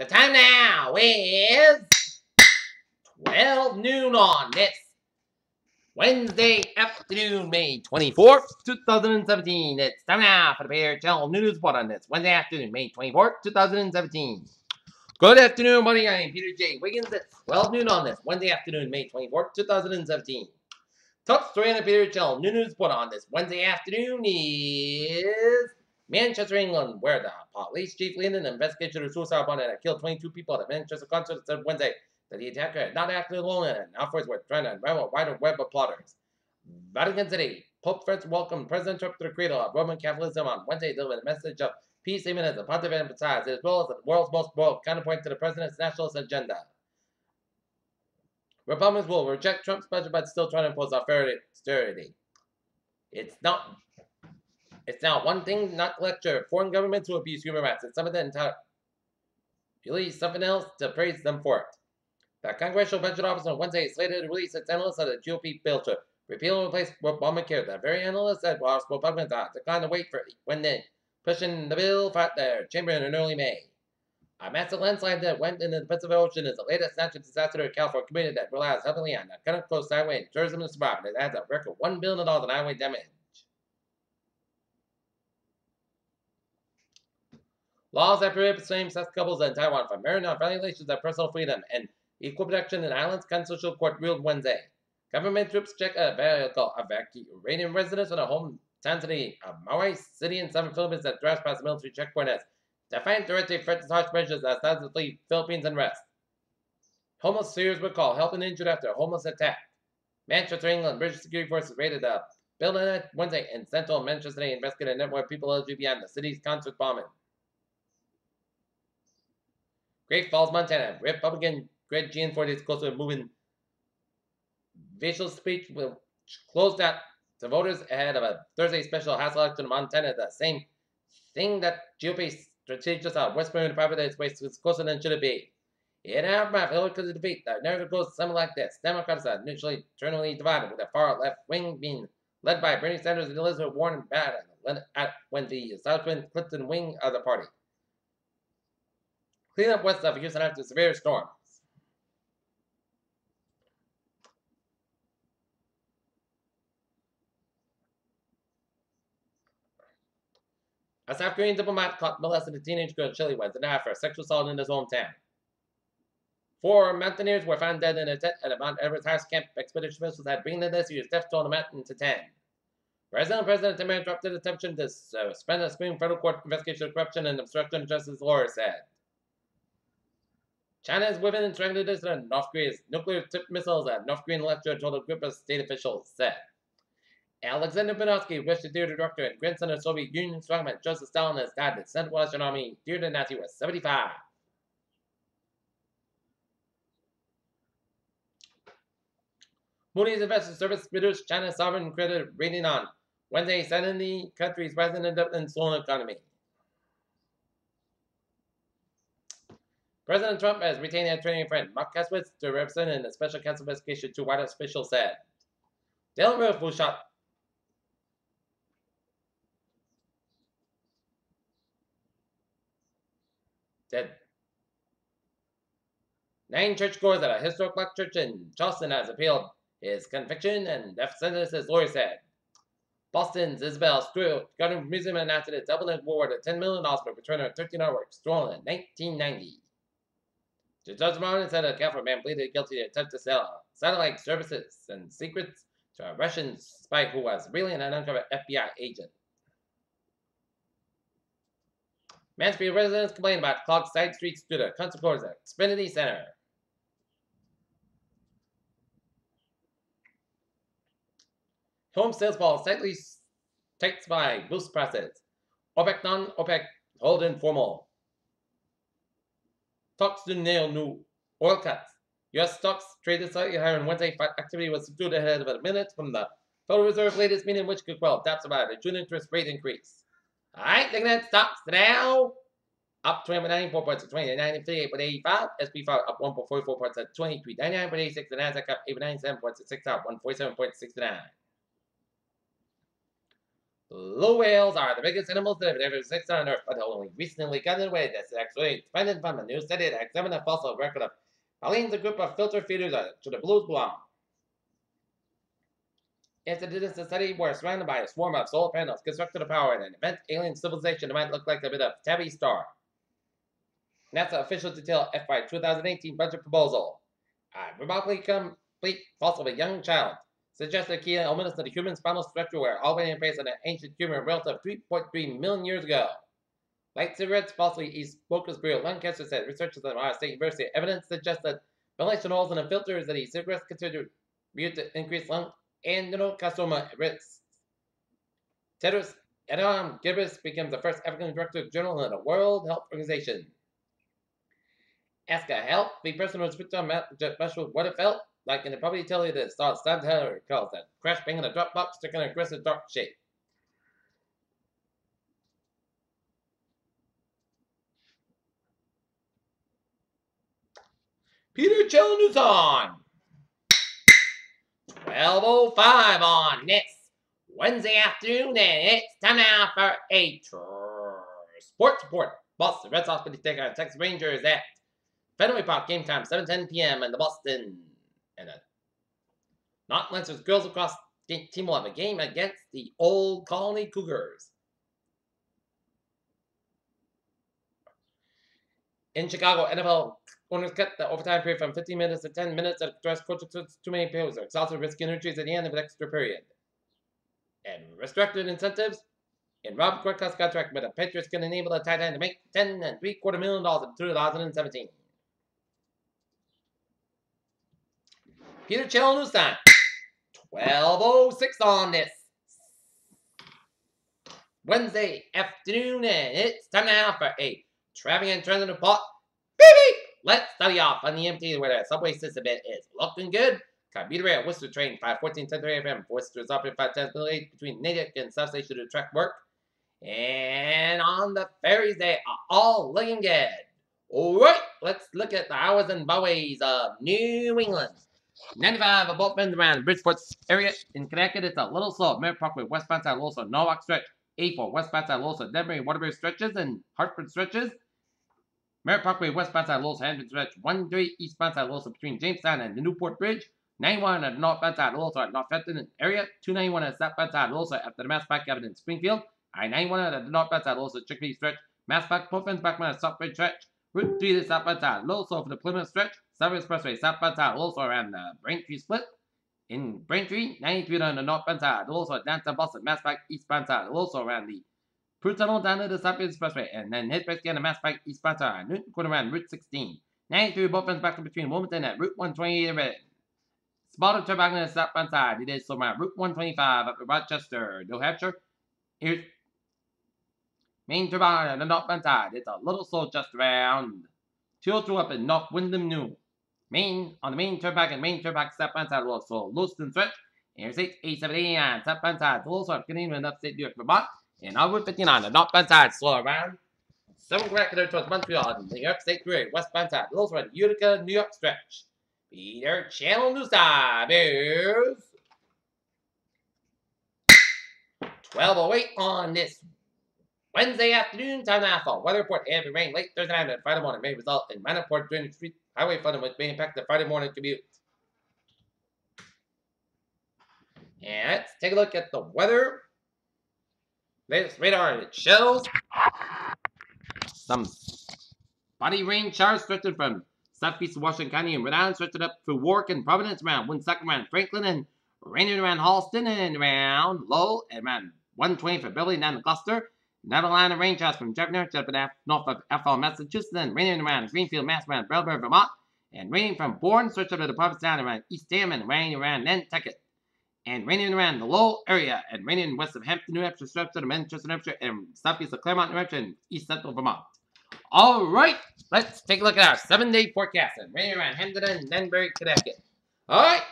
The time now is 12 noon on this Wednesday afternoon, May 24th, 2017. It's time now for the Bear Channel News Report on this Wednesday afternoon, May 24th, 2017. Good afternoon, buddy. I am Peter J. Wiggins. It's 12 noon on this Wednesday afternoon, May 24th, 2017. Top story on the Peter Channel News Report on this Wednesday afternoon is Manchester, England, where the police chief leading an investigation of a suicide bomb that killed 22 people at a Manchester concert said Wednesday that the attacker had not acted alone and efforts were trying to unravel a wider web of plotters. Vatican City, Pope Francis welcomed President Trump to the cradle of Roman Catholicism on Wednesday, delivering a message of peace, even as the pontiff emphasized, as well as the world's most woke counterpoint to the president's nationalist agenda. Republicans will reject Trump's budget but still try to impose austerity. It's now one thing not to lecture foreign governments who abuse human rights. It's something something else to praise them for it. The Congressional Budget Office on Wednesday slated to release its analysis of the GOP bill to repeal and replace Obamacare. The very analyst said whilst Republicans declined to wait for when they pushing the bill for their chamber in early May. A massive landslide that went into the Pacific Ocean is the latest natural disaster in California community that relies heavily on the Gulf Coast highway and tourism to survive. It adds a record $1 billion in highway damage. Laws that prohibit same-sex couples in Taiwan from marrying on violations of personal freedom and equal protection in the island's constitutional court ruled Wednesday. Government troops check a vehicle evacuating residents from the hometown city of Maui City in southern Philippines that drives past the military checkpoint as defiant directive threatens harsh measures as thousands flee Philippines unrest. Homeless seers were called help and injured after a homeless attack. Manchester, England, British security forces raided a building Wednesday in central Manchester to investigate a network of people allegedly behind the city's concert bombing. Great Falls, Montana. Republican Greg Gianforte is close to moving facial speech will close out to voters ahead of a Thursday special House election in Montana. The same thing that GOP strategist out Western private waste is closer than should it be. In our aftermath, Hillary Clinton's defeat, the narrative goes something like this. Democrats are initially internally divided, with the far left wing being led by Bernie Sanders and Elizabeth Warren when the establishment Clinton wing of the party. Clean up west of Houston after severe storms. A South Korean diplomat caught molesting a teenage girl in Chile Wednesday after a sexual assault in his hometown. 4 mountaineers were found dead in a tent at a Mount Everest House camp. Expedition officials had been this year's death toll on the mountain to 10. President Timmer interrupted attention to suspend a Supreme Federal Court investigation of corruption and obstruction of justice, Laura said. China is within extracted dissident North Korea's nuclear-tipped missiles, a North Korean lecturer told a group of state officials said. Alexander Bukhanovsky, Russian theater director and grandson of Soviet Union strongman Joseph Stalin, has died. The Central Russian Army feared the Nazi was 75. Moody's Investment Service reduced China's sovereign credit rating on Wednesday, citing the country's rising debt and slowing economy. President Trump has retained an attorney friend, Mark Kasowitz, to represent in a special counsel investigation, two White House officials said. Delaware was shot. Dead. 9 churchgoers at a historic black church in Charleston has appealed his conviction and death sentence, his lawyer said. Boston's Isabel Stewart Garden Museum announced it doubled its award of $10 million for returning her 13 artworks stolen in 1990. The judge Martin said a California man pleaded guilty to attempt to sell satellite services and secrets to a Russian spy who was really an undercover FBI agent. Mansfield residents complained about clogged side streets due to concert floors at Xfinity Center. Home sales fall slightly takes by boost prices. OPEC non-OPEC hold informal. Talks to nail new oil cuts. U.S. stocks traded slightly higher on Wednesday. Activity was subdued ahead of a minute from the Federal Reserve latest meeting, which could quell doubts about a June interest rate increase. All right, looking at stocks now. Up 29.4 points at 29.58.85. SP5 up 1.44 points at 23.99.86. The Nasdaq up 8.97 points at 6 up 147.69. Blue whales are the biggest animals that have ever existed on Earth, but only recently gotten away. That's actually expanded from a new study that examined a fossil record of Pauline's a group of filter feeders to the blues belong. After this study, we're surrounded by a swarm of solar panels constructed to power an advanced alien civilization that might look like a bit of tabby star. NASA official detail FY 2018 budget proposal. A remarkably complete fossil of a young child. Suggested key elements of the human spinal structure were already in place in an ancient human relative 3.3 million years ago. Like cigarettes, falsely East focus bureau lung cancer said researchers at Ohio State University evidence suggests that ventilation holes in the filters that e-cigarettes considered to increase lung adenocarcinoma risks. Tedros Adhanom Ghebreyesus becomes the first African director general in the World Health Organization. Ask a healthy person who was victim of what it felt like, and they probably tell you this. Saw Stan Taylor calls that crash bang in a drop box, stuck in an aggressive dark shape. Peter Chell News on 12:05 on this Wednesday afternoon, and it's time now for a sports report. Boston Red Sox will be taking on Texas Rangers at Fenway Park. Game time 7:10 p.m. in the Boston and Not Lancers girls across the team will have a game against the Old Colony Cougars. In Chicago, NFL owners cut the overtime period from 15 minutes to 10 minutes to address coaches too many players are exhausted, risking injuries at the end of an extra period. And restricted incentives. In Rob Gronkowski's contract with the Patriots can enable the tight end to make $10.75 million in 2017. Peter Chell News time. 12:06 on this Wednesday afternoon, and it's time now for a traveling and transit report. Beep! Let's study off on the MT where the subway system is looking good. Commuter rail Worcester train 514 10:30 FM. Worcester is operated 510 middle age between Natick and South Station to track work. And on the ferries, they are all looking good. Alright, let's look at the hours and byways of New England. 95 of both ends around the Bridgeport area. In Connecticut, it's a little slow. Merritt Parkway, westbound side, also Norwalk stretch. 84 westbound side, also Denbury, Waterbury stretches, and Hartford stretches. Merritt Parkway, westbound side, also Hampton stretch. 138 eastbound side, also between Jamestown and the Newport Bridge. 91 at the northbound side, also at Northampton area. 291 at the southbound side, also after the Mass Pike Avenue in Springfield. I-91 at the northbound side, also Chickadee stretch. Mass Pike, both ends back on the Southbridge stretch. Route 3 to the southbound side, also for the Plymouth stretch. Southern Expressway, southbound side, also around the Braintree split. In Braintree, 93 on the northbound side, also at downtown Boston, Mass Pike, eastbound side, also around the Prue Tunnel down to the Southern Expressway, and then head back again to Mass Pike, eastbound side, Newton Court around Route 16. 93 both ends back between Wilmington at Route 128 and Reading. Smaller turn back on the southbound side, it is around Route 125 up to Rochester, New Hampshire. Here's main turbine on the northbound side. It's a little slow just around 202 up in North Windham New. On the main turnback and main turnback southbound side also Lewiston stretch. Interstate 8789 southbound side also up Canadian and upstate New York, Vermont. And on Route 59 the northbound side slow around 7 kilometers towards Montreal and New York State 3 westbound side also at Utica, New York stretch. Peter Channel News Time is 12:08 on this Wednesday afternoon. Time now for weather report. Heavy rain late Thursday night and Friday morning may result in minor port during the street highway flooding, which may impact the Friday morning commute. And let's take a look at the weather. Latest radar, it shows some spotty rain showers stretching from southeast Washington County and Rhode Island, stretching up through Warwick and Providence, around Woonsocket, around Franklin, and raining around Halston and around Lowell, and around 120 for Beverly, down to Gloucester. Another line of rain showers from Jefferson to north of Athol, Massachusetts, and raining around Greenfield, Mass, around Belleville, Vermont, and raining from Bourne, stretch up to the Provincetown around East Ham, and raining around Nantucket, and raining around the Lowell area, and raining west of Hampton, New Hampshire, stretch to Manchester, New Hampshire, and southeast of Claremont, New Hampshire, and east central Vermont. All right, let's take a look at our 7-day forecast, and raining around Hampton and Danbury, Connecticut. All right,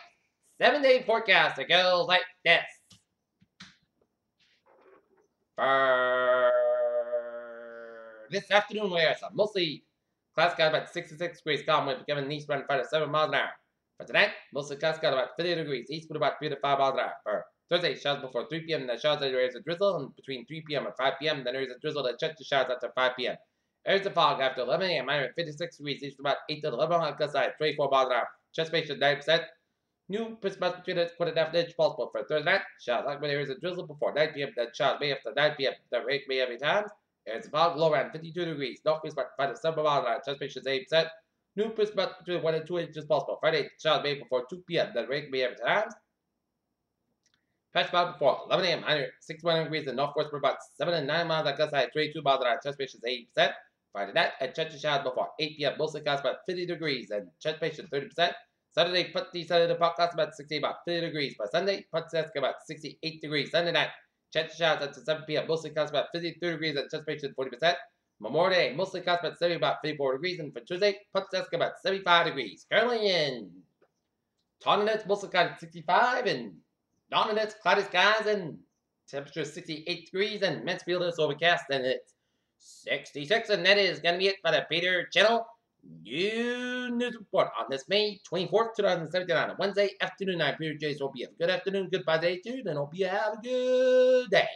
7-day forecast, it goes like this. For this afternoon, we have some mostly clouds got about 66 degrees, calm wind becoming an east wind 5 to 7 miles an hour. For tonight, mostly clouds got about 50 degrees, east wind about 3 to 5 miles an hour. For Thursday, showers before 3 p.m. The showers there is a drizzle, and between 3 p.m. and 5 p.m. Then there is a drizzle that checks the showers after 5 p.m. There's a fog after 11 a.m. Minor 56 degrees, east about 8 to 11 on the side, 24 miles an hour. Chest patient 9%. New Christmas between the quarter half inch possible for Thursday night. Showers like when there is a drizzle before 9 p.m. Then showers may after 9 p.m. The rate may every time. There's a fog low around 52 degrees. North about 5 to 7 miles an hour. Chest patient 8%. New Christmas between 1 and 2 inches possible. Friday, showers may before 2 p.m. The rate may every time. Patch about before 11 a.m. 61 degrees in northwest for about 7 and 9 miles. I guess I had 22 miles an hour. Chest patient 80%. Friday night, at church showers before 8 p.m. Mostly costs about 50 degrees. And chest patient 30%. Saturday, putty Saturday park costs about 60, about 50 degrees. By Sunday, putty Saturday about 68 degrees. Sunday night, church showers at 7 p.m. Mostly costs about 53 degrees. And chest patient 40%. Memorial Day, mostly costs about 70, about 54 degrees. And for Tuesday, putty Saturday about 75 degrees. Currently in Tonga, mostly costs 65 and Dominance, cloudy skies, and temperature 68 degrees, and Mansfield is overcast, and it's 66, and that is going to be it for the Peter Channel News Report on this May 24th, 2017, on a Wednesday afternoon. I'm Peter J. So hope you have a good afternoon, goodbye day, dude, and hope you have a good day.